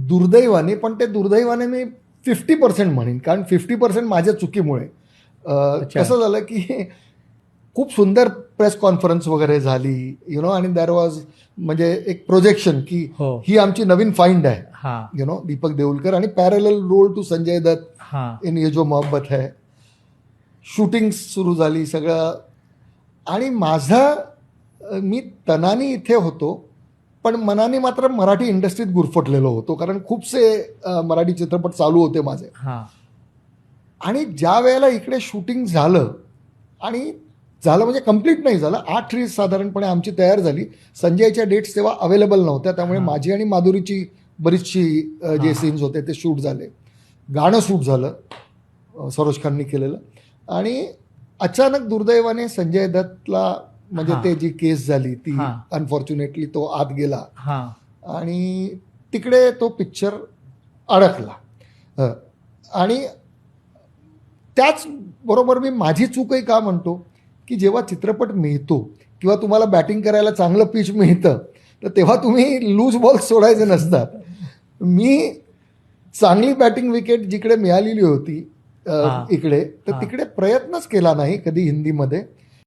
दुर्दैवाने, पण ते दुर्दैवाने मी 50% म्हणेन, कारण 50% माझ्या चुकीमुळे. अच्छा. कसं झालं की खूप सुंदर प्रेस कॉन्फरन्स वगैरे झाली, आणि दॅर वॉज म्हणजे एक प्रोजेक्शन की हो. ही आमची नवीन फाइंड आहे, हां. दीपक देऊलकर, आणि parallel role to Sanjay Dutt हां. इन ये जो मोहब्बत है. शूटिंग सुरू झाली सगळं, आणि मी तनाने इथे होतो, पण मनाने मात्र मराठी इंडस्ट्रीत गुरफटलेलो होतो, कारण खूपसे मराठी चित्रपट चालू होते माझे. हां. आणि ज्या वेळेला इकडे शूटिंग झालं, आणि झालं म्हणजे कम्प्लीट नाही झालं, 8 रील्स साधारणपणे आमची तयार झाली. संजयच्या डेट्स तेव्हा अवेलेबल नव्हत्या, त्यामुळे हां. माझी आणि माधुरीची बरीचशी जे हां. सीन्स होते ते शूट झाले. गाणं शूट झालं, सरोज खाननी केलेलं. आणि अचानक दुर्दैवाने संजय दत्तला, म्हणजे हां. ते जी केस झाली ती, हां. अनफॉर्च्युनेटली तो आत गेला हां. आणि तिकडे तो पिक्चर अडकला. आणि त्याचबरोबर मी माझी चूकही का म्हणतो, की जेव्हा चित्रपट मिळतो किंवा तुम्हाला बॅटिंग करायला चांगलं पिच मिळतं, तर तेव्हा तुम्ही लूज बॉल सोडायचे नसतात. मी चांगली बॅटिंग विकेट जिकडे मिळालेली होती हां. इकडे, तर हां. तिकडे प्रयत्नच केला नाही कधी हिंदीमध्ये.